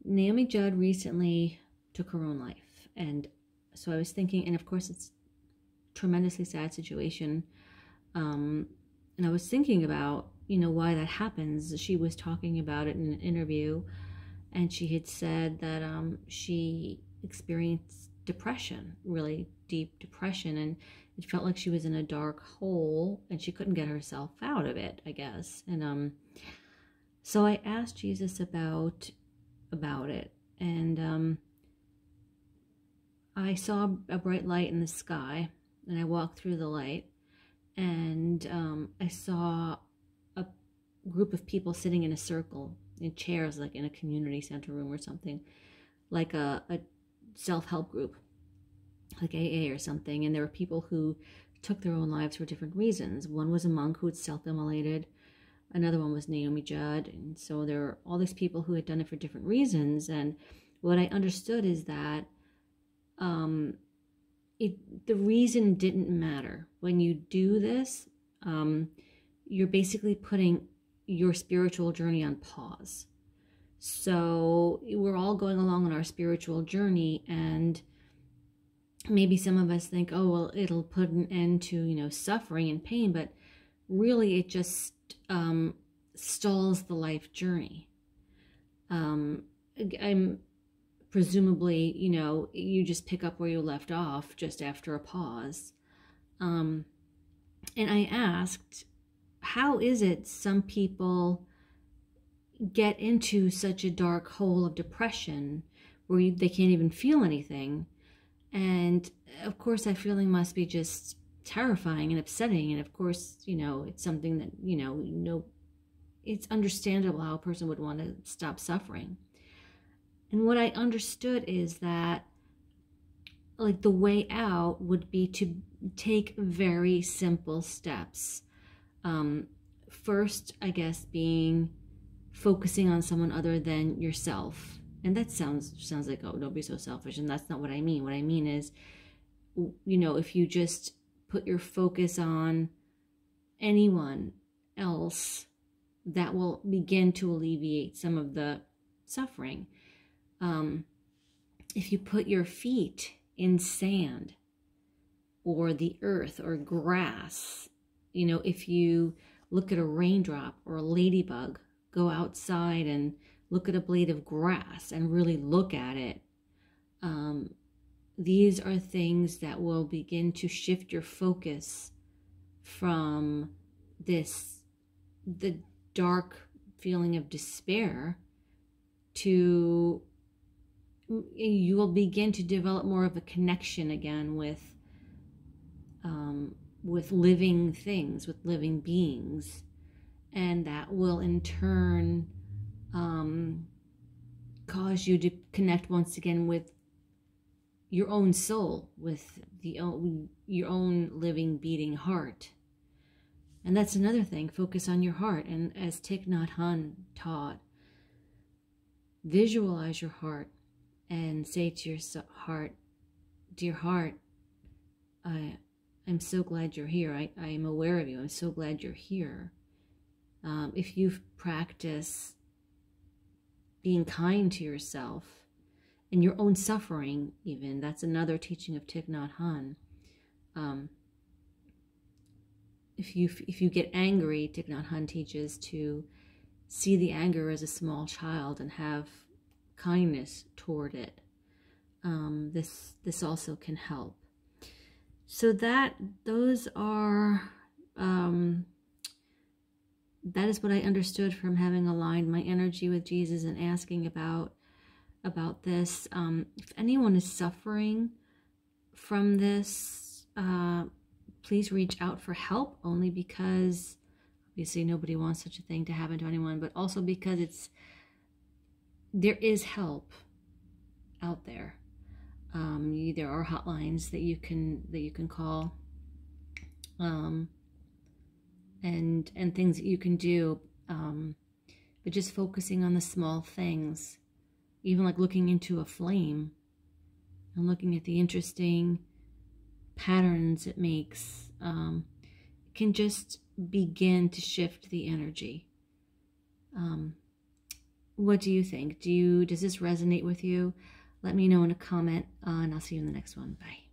Naomi Judd recently took her own life. And so I was thinking, and of course it's a tremendously sad situation. And I was thinking about, why that happens. She was talking about it in an interview, and she had said that she experienced depression, really deep depression, and it felt like she was in a dark hole and she couldn't get herself out of it, I guess. And so I asked Jesus about it, and I saw a bright light in the sky, and I walked through the light, and I saw a group of people sitting in a circle in chairs, like in a community center room or something, like a self-help group, like AA or something. And there were people who took their own lives for different reasons. One was a monk who had self-immolated. Another one was Naomi Judd. And so there were all these people who had done it for different reasons. And what I understood is that the reason didn't matter. When you do this, you're basically putting your spiritual journey on pause. So we're all going along on our spiritual journey, and maybe some of us think, oh, well, it'll put an end to, suffering and pain, but really it just stalls the life journey. I'm presumably, you just pick up where you left off just after a pause. And I asked, how is it some people get into such a dark hole of depression where they can't even feel anything? And of course that feeling must be just terrifying and upsetting. And of course, it's something that, it's understandable how a person would want to stop suffering. And what I understood is that, like, the way out would be to take very simple steps. First, I guess, being focusing on someone other than yourself. And that sounds like, oh, don't be so selfish. And that's not what I mean. What I mean is, if you just put your focus on anyone else, that will begin to alleviate some of the suffering. If you put your feet in sand or the earth or grass, if you look at a raindrop or a ladybug, go outside and look at a blade of grass and really look at it. These are things that will begin to shift your focus from the dark feeling of despair to, you will begin to develop more of a connection again with living things, with living beings. And that will in turn cause you to connect once again with your own soul, with your own living, beating heart. And that's another thing, focus on your heart. And as Thich Nhat Hanh taught, visualize your heart and say to your heart, dear heart, I'm so glad you're here. I am aware of you. I'm so glad you're here. If you practice being kind to yourself and your own suffering, even, that's another teaching of Thich Nhat Hanh. If you get angry, Thich Nhat Hanh teaches to see the anger as a small child and have kindness toward it. This also can help. So that is what I understood from having aligned my energy with Jesus and asking about this. If anyone is suffering from this, please reach out for help, only because obviously nobody wants such a thing to happen to anyone, but also because there is help out there. There are hotlines that you can call, and things that you can do, but just focusing on the small things, even like looking into a flame and looking at the interesting patterns it makes, can just begin to shift the energy. What do you think? Does this resonate with you? Let me know in a comment, and I'll see you in the next one. Bye.